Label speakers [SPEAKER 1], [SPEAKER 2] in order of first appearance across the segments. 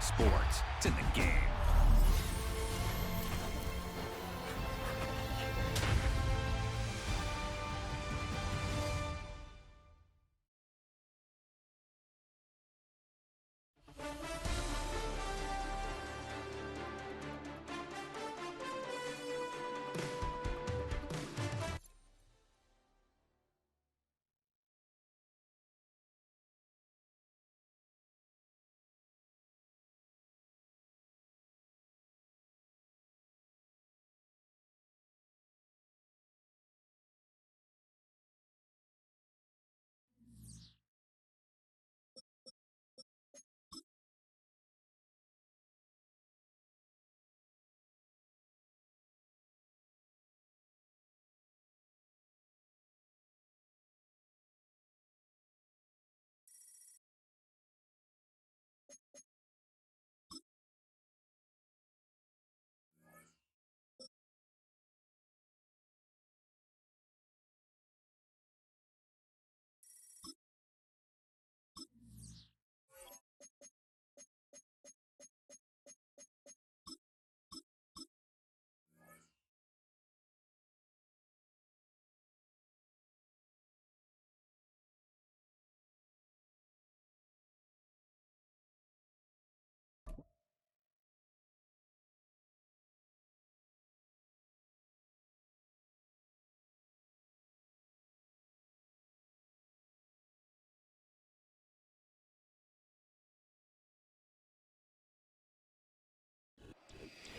[SPEAKER 1] sports. It's in the game.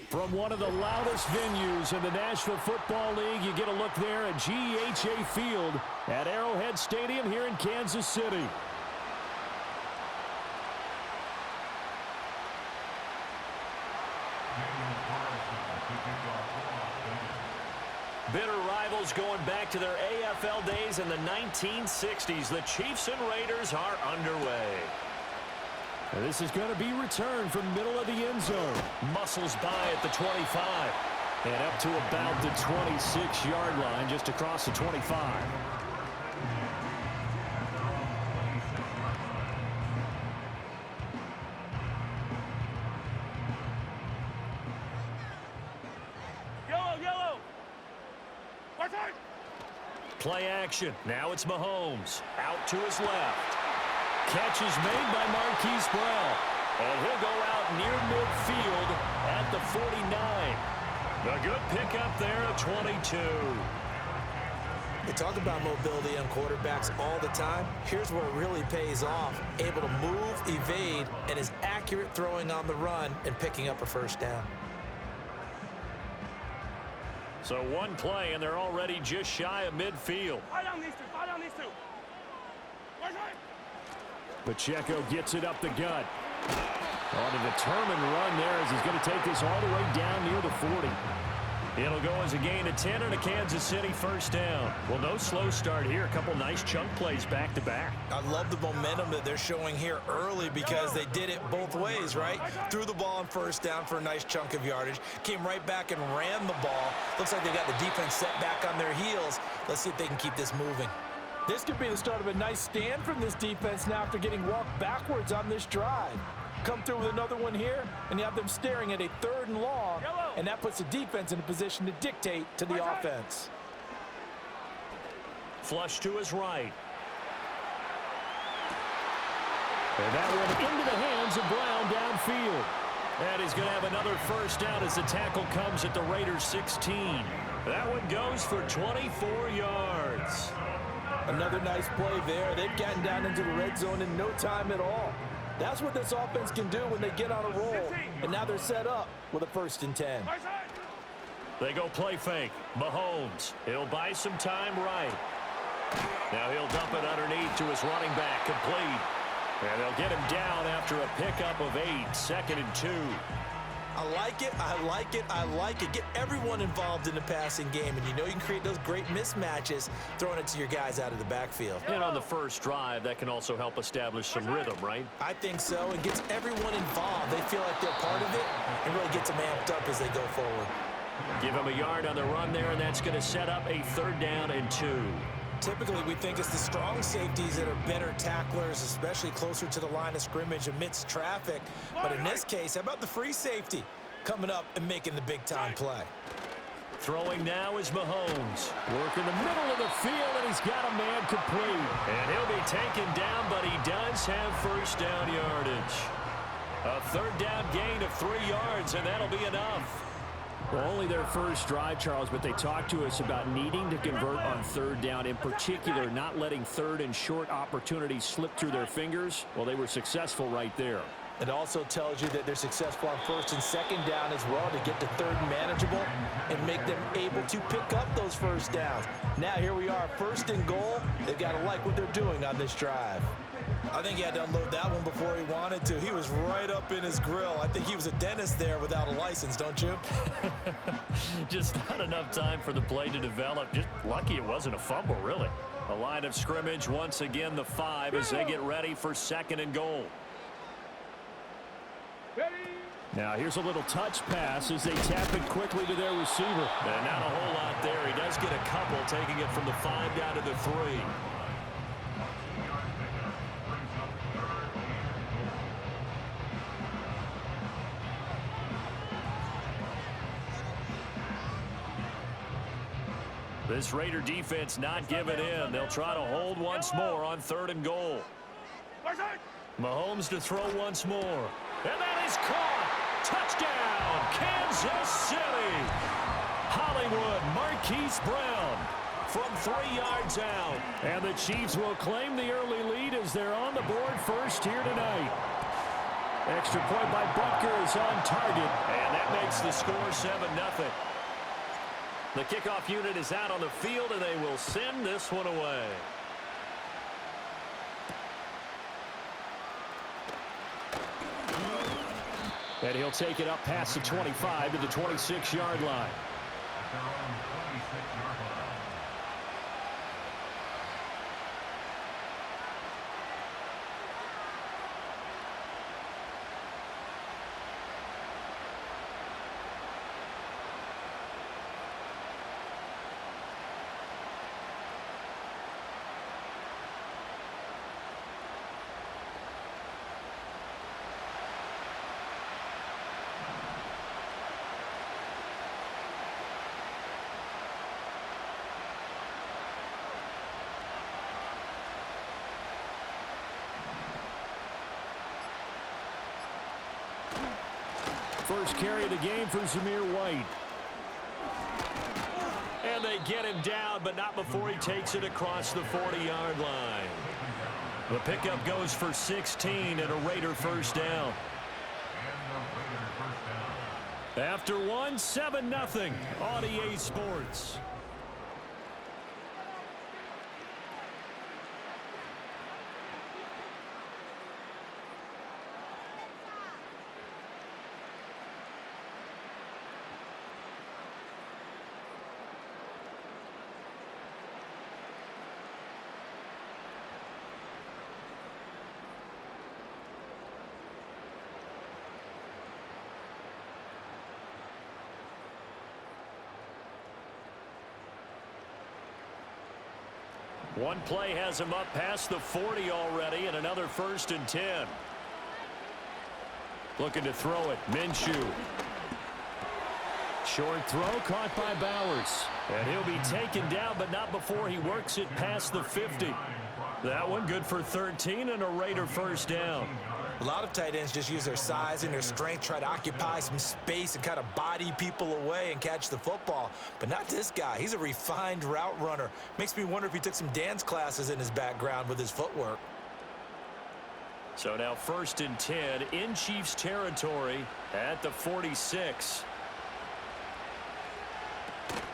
[SPEAKER 2] From one of the loudest venues in the National Football League, you get a look there at GEHA Field at Arrowhead Stadium here in Kansas City. Bitter rivals going back to their AFL days in the 1960s. The Chiefs and Raiders are underway. And this is going to be returned from middle of the end zone. Muscles by at the 25. And up to about the 26-yard line, just across the 25. Play action. Now it's Mahomes. Out to his left. Catch is made by Marquise Brown. And he'll go out near midfield at the 49. A good pickup there at 22.
[SPEAKER 3] They talk about mobility on quarterbacks all the time. Here's where it really pays off. Able to move, evade, and is accurate throwing on the run and picking up a first down.
[SPEAKER 2] So one play, and they're already just shy of midfield.
[SPEAKER 4] Fire down these two.
[SPEAKER 2] Pacheco gets it up the gut. On a determined run there as he's going to take this all the way down near the 40. It'll go as a gain of 10 and a Kansas City first down. Well, no slow start here. A couple nice chunk plays back-to-back.
[SPEAKER 3] I love the momentum that they're showing here early because they did it both ways, right? Threw the ball on first down for a nice chunk of yardage. Came right back and ran the ball. Looks like they got the defense set back on their heels. Let's see if they can keep this moving.
[SPEAKER 5] This could be the start of a nice stand from this defense now after getting walked backwards on this drive. Come through with another one here, and you have them staring at a 3rd and long, and that puts the defense in a position to dictate to the offense.
[SPEAKER 2] Flush to his right. And that one into the hands of Brown downfield. And he's going to have another first down as the tackle comes at the Raiders' 16. That one goes for 24 yards.
[SPEAKER 5] Another nice play there. They've gotten down into the red zone in no time at all. That's what this offense can do when they get on a roll. And now they're set up with a 1st and 10.
[SPEAKER 2] They go play fake. Mahomes. He'll buy some time right. Now he'll dump it underneath to his running back. Complete. And they'll get him down after a pickup of 8. 2nd and 2.
[SPEAKER 3] I like it, I like it, I like it. Get everyone involved in the passing game, and you know you can create those great mismatches throwing it to your guys out of the backfield.
[SPEAKER 2] And on the first drive, that can also help establish some rhythm, right?
[SPEAKER 3] I think so. It gets everyone involved. They feel like they're part of it and really gets them amped up as they go forward.
[SPEAKER 2] Give him a yard on the run there, and that's going to set up a 3rd down and 2.
[SPEAKER 3] Typically, we think it's the strong safeties that are better tacklers, especially closer to the line of scrimmage amidst traffic. But in this case, how about the free safety coming up and making the big-time play?
[SPEAKER 2] Throwing now is Mahomes. Work in the middle of the field, and he's got a man complete. And he'll be taken down, but he does have first down yardage. A third down gain of 3 yards, and that'll be enough.
[SPEAKER 1] Well, only their first drive, Charles, but they talked to us about needing to convert on third down, in particular not letting third and short opportunities slip through their fingers. Well, they were successful right there.
[SPEAKER 5] It also tells you that they're successful on first and second down as well to get to third and manageable and make them able to pick up those first downs. Now here we are, first and goal. They've got to like what they're doing on this drive.
[SPEAKER 3] I think he had to unload that one before he wanted to. He was right up in his grill. I think he was a dentist there without a license, don't you?
[SPEAKER 2] Just not enough time for the play to develop. Just lucky it wasn't a fumble, really. A line of scrimmage, once again the 5 as they get ready for second and goal.
[SPEAKER 1] Now here's a little touch pass as they tap it quickly to their receiver.
[SPEAKER 2] And not a whole lot there. He does get a couple, taking it from the 5 down to the 3. This Raider defense not giving in. They'll try to hold once more on third and goal. Mahomes to throw once more. And that is caught. Touchdown, Kansas City. Hollywood Marquise Brown from 3 yards out. And the Chiefs will claim the early lead as they're on the board first here tonight. Extra point by Butker is on target. And that makes the score 7-0. The kickoff unit is out on the field, and they will send this one away.
[SPEAKER 1] And he'll take it up past the 25 to the 26-yard line. First carry of the game for Zamir White.
[SPEAKER 2] And they get him down, but not before he takes it across the 40-yard line. The pickup goes for 16 and a Raider first down. After one, 7-0 on EA Sports. One play has him up past the 40 already, and another first and 10. Looking to throw it, Minshew. Short throw caught by Bowers. And he'll be taken down, but not before he works it past the 50. That one good for 13 and a Raider first down.
[SPEAKER 3] A lot of tight ends just use their size and their strength, try to occupy some space and kind of body people away and catch the football. But not this guy. He's a refined route runner. Makes me wonder if he took some dance classes in his background with his footwork.
[SPEAKER 2] So now first and 10 in Chiefs territory at the 46.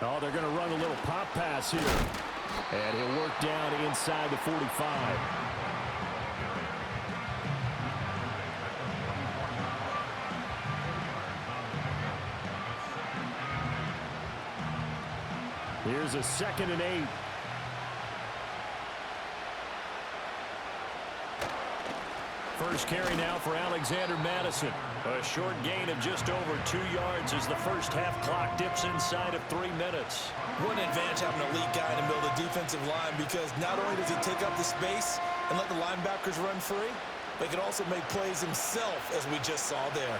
[SPEAKER 1] Oh, they're going to run a little pop pass here. And he'll work down inside the 45. Here's a 2nd and 8.
[SPEAKER 2] First carry now for Alexander Madison. A short gain of just over 2 yards as the first half clock dips inside of 3 minutes.
[SPEAKER 3] What an advantage having an elite guy in the middle of the defensive line, because not only does he take up the space and let the linebackers run free, but he can also make plays himself, as we just saw there.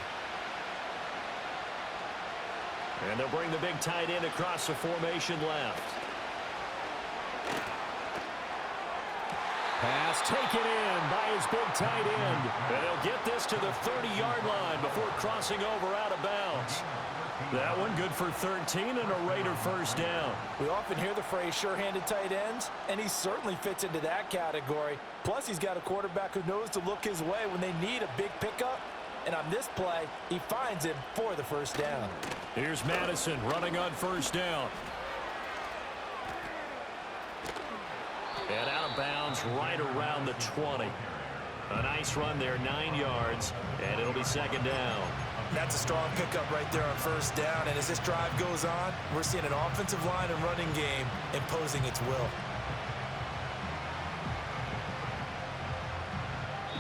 [SPEAKER 2] And they'll bring the big tight end across the formation left. Pass taken in by his big tight end. And they'll get this to the 30-yard line before crossing over out of bounds. That one good for 13 and a Raider first down.
[SPEAKER 5] We often hear the phrase sure-handed tight ends, and he certainly fits into that category. Plus, he's got a quarterback who knows to look his way when they need a big pickup. And on this play, he finds him for the first down.
[SPEAKER 2] Here's Madison running on first down. And out of bounds right around the 20. A nice run there, 9 yards, and it'll be second down.
[SPEAKER 3] That's a strong pickup right there on first down. And as this drive goes on, we're seeing an offensive line and running game imposing its will.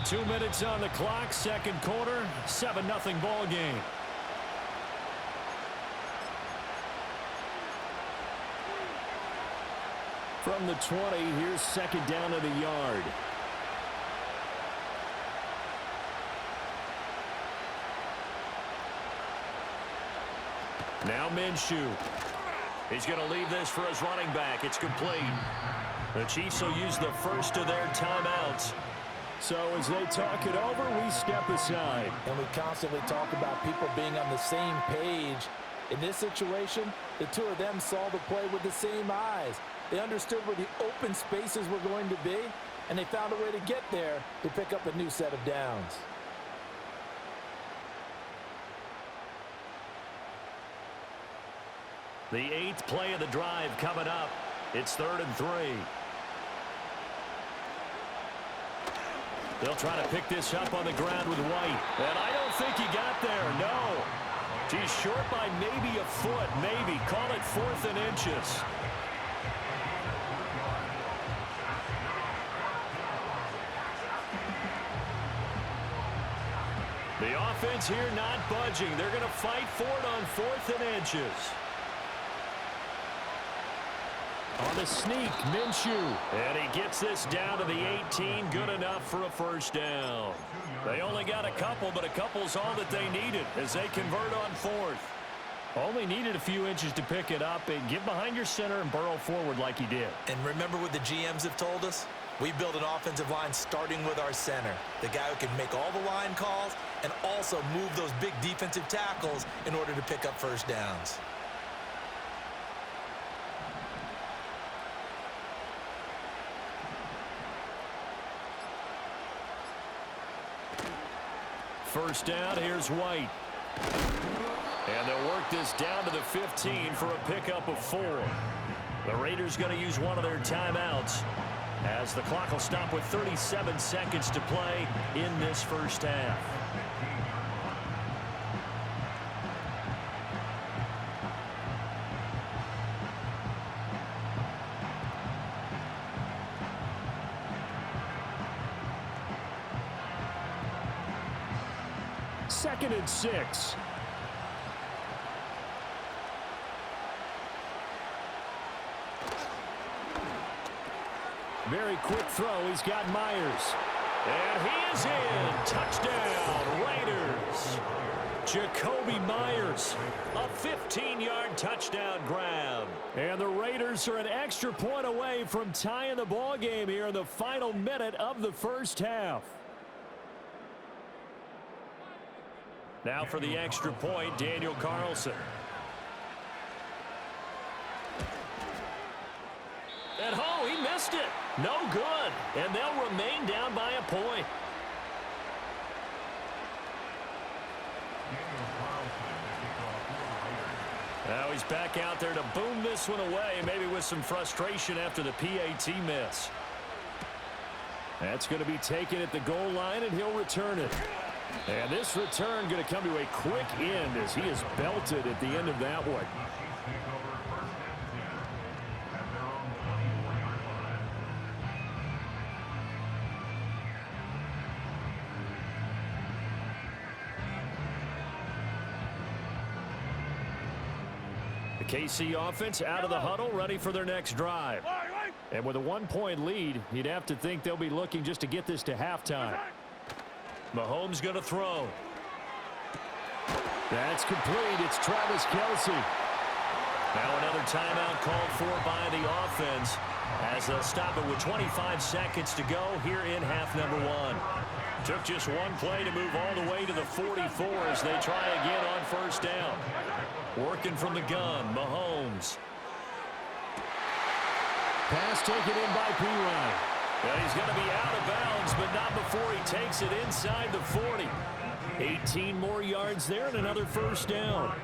[SPEAKER 2] 2 minutes on the clock, second quarter, 7-0 ball game. From the 20, here's second down at a yard. Now Minshew. He's going to leave this for his running back. It's complete. The Chiefs will use the first of their timeouts. So as they talk it over, we step aside.
[SPEAKER 5] And we constantly talk about people being on the same page. In this situation, the two of them saw the play with the same eyes. They understood where the open spaces were going to be, and they found a way to get there to pick up a new set of downs.
[SPEAKER 2] The 8th play of the drive coming up. It's 3rd and 3. They'll try to pick this up on the ground with White. And I don't think he got there, no. He's short by maybe a foot, maybe. Call it 4th and inches. The offense here not budging. They're going to fight for it on 4th and inches. On the sneak, Minshew. And he gets this down to the 18. Good enough for a first down. They only got a couple, but a couple's all that they needed as they convert on 4th. Only needed a few inches to pick it up and get behind your center and burrow forward like he did.
[SPEAKER 3] And remember what the GMs have told us? We build an offensive line starting with our center, the guy who can make all the line calls and also move those big defensive tackles in order to pick up first downs.
[SPEAKER 2] First down, here's White. And they'll work this down to the 15 for a pickup of 4. The Raiders going to use one of their timeouts as the clock will stop with 37 seconds to play in this first half. Second and 6. Very quick throw. He's got Myers. And he is in. Touchdown, Raiders. Jacoby Myers. A 15-yard touchdown grab. And the Raiders are an extra point away from tying the ball game here in the final minute of the first half. Now for the extra point, Daniel Carlson. And oh, he missed it. No good. And they'll remain down by a point. Now he's back out there to boom this one away, maybe with some frustration after the PAT miss. That's going to be taken at the goal line, and he'll return it. And this return going to come to a quick end as he is belted at the end of that one. The KC offense out of the huddle, ready for their next drive.
[SPEAKER 1] And with a 1-point lead, you'd have to think they'll be looking just to get this to halftime.
[SPEAKER 2] Mahomes going to throw.
[SPEAKER 1] That's complete. It's Travis Kelce.
[SPEAKER 2] Now another timeout called for by the offense as they'll stop it with 25 seconds to go here in half number one. Took just one play to move all the way to the 44 as they try again on first down. Working from the gun, Mahomes.
[SPEAKER 1] Pass taken in by P-Ryan.
[SPEAKER 2] Well, he's going to be out of bounds, but not before he takes it inside the 40.
[SPEAKER 1] 18 more yards there and another first down.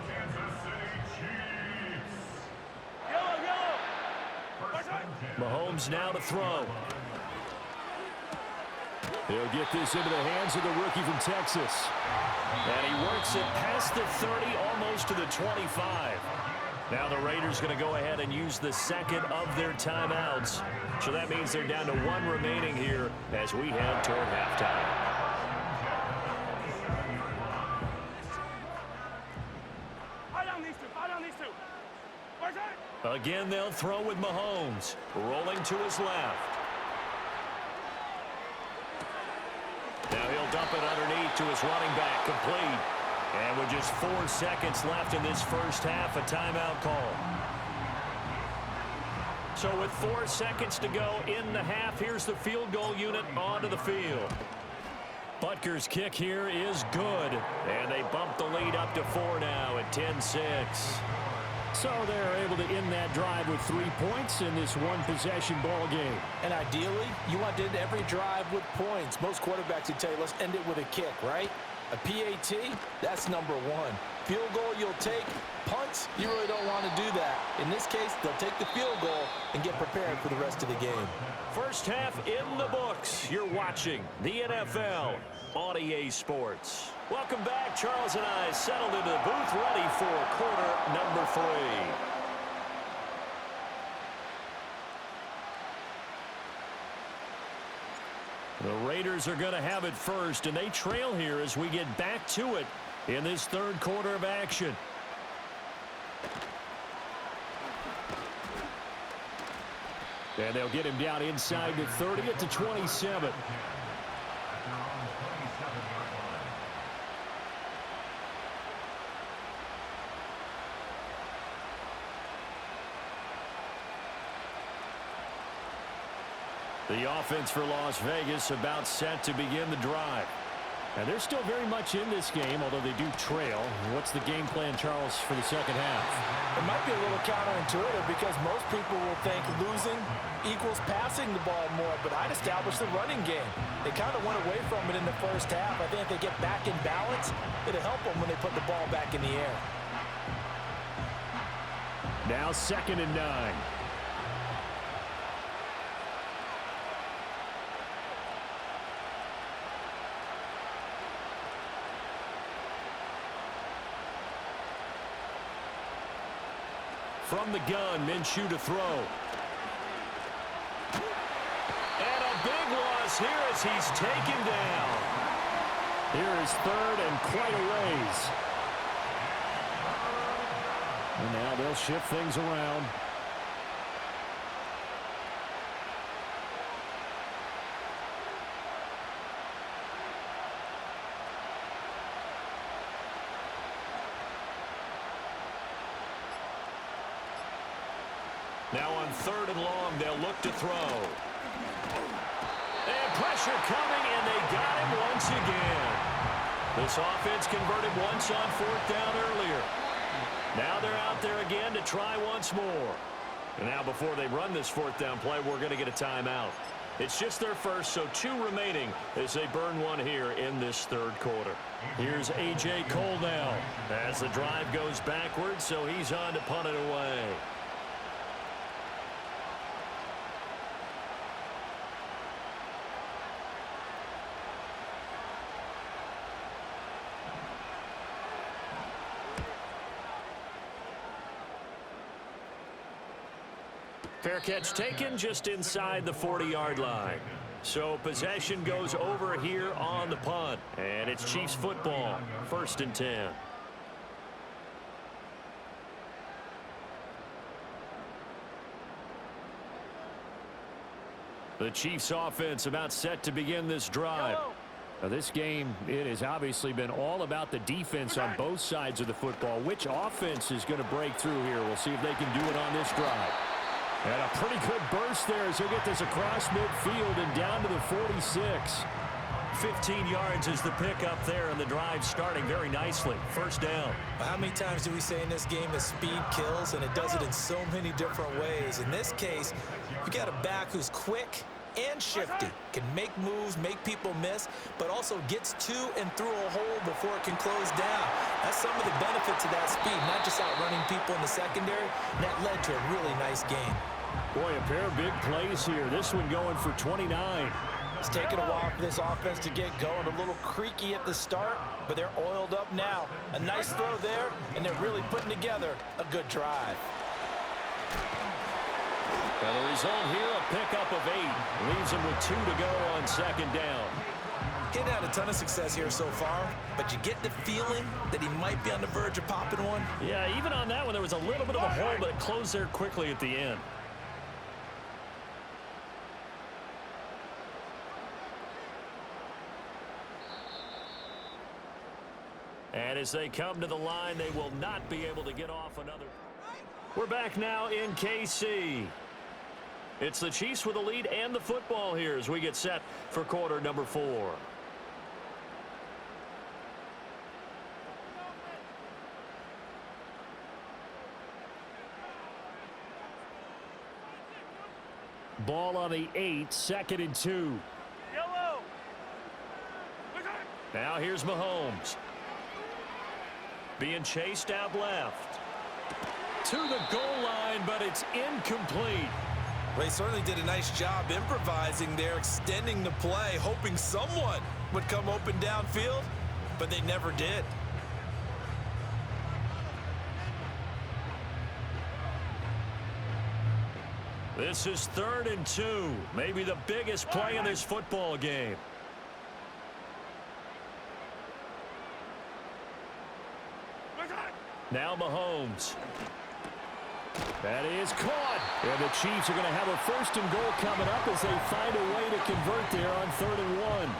[SPEAKER 2] Mahomes now to throw.
[SPEAKER 1] He'll get this into the hands of the rookie from Texas.
[SPEAKER 2] And he works it past the 30, almost to the 25. Now the Raiders going to go ahead and use the second of their timeouts. So that means they're down to one remaining here as we head toward halftime. Again, they'll throw with Mahomes. Rolling to his left. Now he'll dump it underneath to his running back, complete. And with just 4 seconds left in this first half, a timeout call. So with 4 seconds to go in the half, here's the field goal unit onto the field. Butker's kick here is good. And they bump the lead up to 4 now at 10-6.
[SPEAKER 1] So they're able to end that drive with 3 points in this one-possession ball game.
[SPEAKER 5] And ideally, you want to end every drive with points. Most quarterbacks would tell you, let's end it with a kick, right? A PAT, that's number one. Field goal you'll take. Punts, you really don't want to do that. In this case, they'll take the field goal and get prepared for the rest of the game.
[SPEAKER 2] First half in the books. You're watching the NFL on EA Sports. Welcome back. Charles and I settled into the booth, ready for quarter number 3. The Raiders are going to have it first, and they trail here as we get back to it in this third quarter of action.
[SPEAKER 1] And they'll get him down inside the 30 at the 27.
[SPEAKER 2] The offense for Las Vegas about set to begin the drive.
[SPEAKER 1] And they're still very much in this game, although they do trail. What's the game plan, Charles, for the second half?
[SPEAKER 5] It might be a little counterintuitive because most people will think losing equals passing the ball more, but I'd establish the running game. They kind of went away from it in the first half. I think if they get back in balance, it'll help them when they put the ball back in the air.
[SPEAKER 1] Now 2nd and 9.
[SPEAKER 2] From the gun, Minshew to throw. And a big loss here as he's taken down.
[SPEAKER 1] Here is 3rd and quite a ways. And now they'll shift things around.
[SPEAKER 2] Now on 3rd and long, they'll look to throw. And pressure coming, and they got him once again. This offense converted once on 4th down earlier. Now they're out there again to try once more. And now before they run this 4th down play, we're going to get a timeout. It's just their first, so 2 remaining as they burn one here in this 3rd quarter. Here's A.J. Cole now as the drive goes backwards, so he's on to punt it away. Fair catch taken just inside the 40-yard line. So possession goes over here on the punt. And it's Chiefs football. 1st and 10. The Chiefs offense about set to begin this drive.
[SPEAKER 1] Now, this game, it has obviously been all about the defense on both sides of the football. Which offense is going to break through here? We'll see if they can do it on this drive. And a pretty good burst there as he'll get this across midfield and down to the 46.
[SPEAKER 2] 15 yards is the pickup there, and the drive starting very nicely. First down.
[SPEAKER 3] How many times do we say in this game that speed kills, and it does it in so many different ways? In this case, you got a back who's quick and shifty, can make moves, make people miss, but also gets to and through a hole before it can close down. That's some of the benefits of that speed, not just outrunning people in the secondary. And that led to a really nice game.
[SPEAKER 1] Boy, a pair of big plays here. This one going for 29.
[SPEAKER 5] It's taken a while for this offense to get going. A little creaky at the start, but they're oiled up now. A nice throw there, and they're really putting together a good drive.
[SPEAKER 2] Well, the result here, a pickup of 8. Leaves him with 2 to go on second down.
[SPEAKER 3] Getting had a ton of success here so far, but you get the feeling that he might be on the verge of popping one.
[SPEAKER 2] Yeah, even on that one, there was a little bit of a hole, but it closed there quickly at the end. And as they come to the line, they will not be able to get off another. We're back now in KC. It's the Chiefs with the lead and the football here as we get set for quarter number 4.
[SPEAKER 1] Ball on the 8, 2nd and 2.
[SPEAKER 2] Now here's Mahomes. Being chased out left. To the goal line, but it's incomplete.
[SPEAKER 3] Well, he certainly did a nice job improvising there, extending the play, hoping someone would come open downfield, but they never did.
[SPEAKER 2] This is 3rd and 2. Maybe the biggest play in this football game. Now Mahomes.
[SPEAKER 1] That is caught. And the Chiefs are going to have a 1st and goal coming up as they find a way to convert there on 3rd and 1.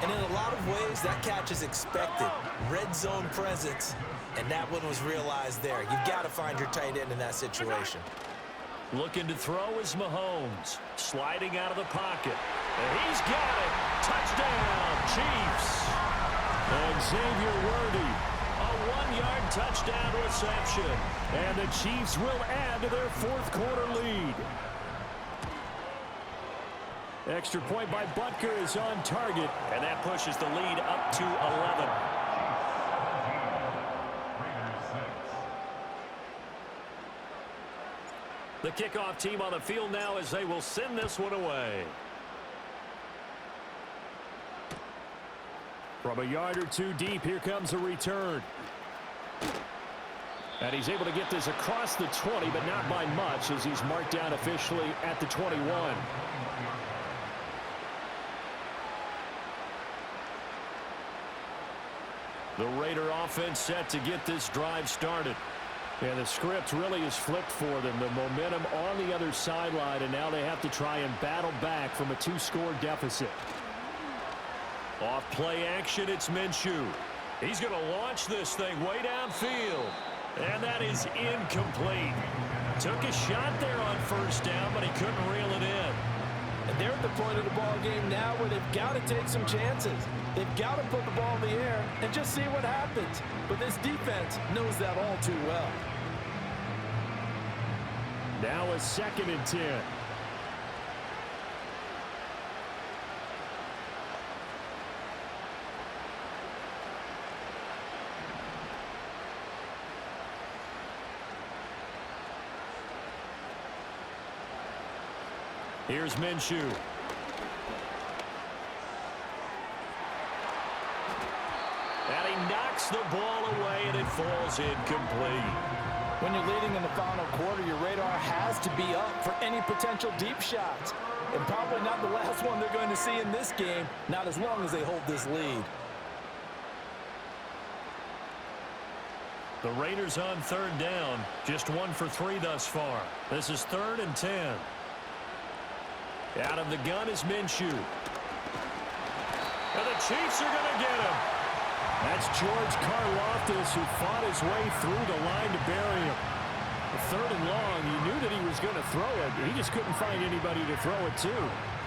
[SPEAKER 3] And in a lot of ways, that catch is expected. Red zone presence, and that one was realized there. You've got to find your tight end in that situation.
[SPEAKER 2] Looking to throw is Mahomes. Sliding out of the pocket. And he's got it. Touchdown, Chiefs.
[SPEAKER 1] And Xavier Worthy.
[SPEAKER 2] A 1-yard touchdown reception.
[SPEAKER 1] And the Chiefs will add to their 4th quarter lead. Extra point by Butker is on target.
[SPEAKER 2] And that pushes the lead up to 11. The kickoff team on the field now as they will send this one away.
[SPEAKER 1] From a yard or 2 deep, here comes a return. And he's able to get this across the 20, but not by much as he's marked down officially at the 21.
[SPEAKER 2] The Raider offense set to get this drive started.
[SPEAKER 1] And the script really is flipped for them. The momentum on the other sideline, and now they have to try and battle back from a 2-score deficit.
[SPEAKER 2] Off play action, it's Minshew. He's going to launch this thing way downfield. And that is incomplete. Took a shot there on 1st down, but he couldn't reel it in.
[SPEAKER 5] And they're at the point of the ball game now where they've got to take some chances. They've got to put the ball in the air and just see what happens. But this defense knows that all too well.
[SPEAKER 1] Now a 2nd and 10.
[SPEAKER 2] Here's Minshew. And he knocks the ball away, and it falls incomplete.
[SPEAKER 5] When you're leading in the final quarter, your radar has to be up for any potential deep shots. And probably not the last one they're going to see in this game, not as long as they hold this lead.
[SPEAKER 2] The Raiders on 3rd down, just 1 for 3 thus far. This is 3rd and 10. Out of the gun is Minshew. And the Chiefs are going to get him.
[SPEAKER 1] That's George Karlaftis, who fought his way through the line to bury him. Third and long, you knew that he was going to throw it. He just couldn't find anybody to throw it to.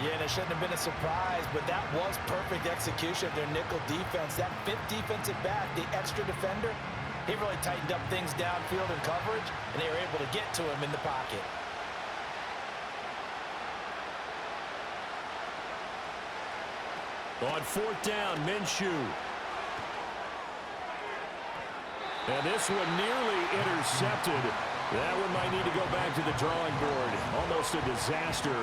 [SPEAKER 5] Yeah, and it shouldn't have been a surprise, but that was perfect execution of their nickel defense. That fifth defensive back, the extra defender, he really tightened up things downfield in coverage, and they were able to get to him in the pocket.
[SPEAKER 2] On fourth down, Minshew.
[SPEAKER 1] And this one nearly intercepted. That one might need to go back to the drawing board. Almost a disaster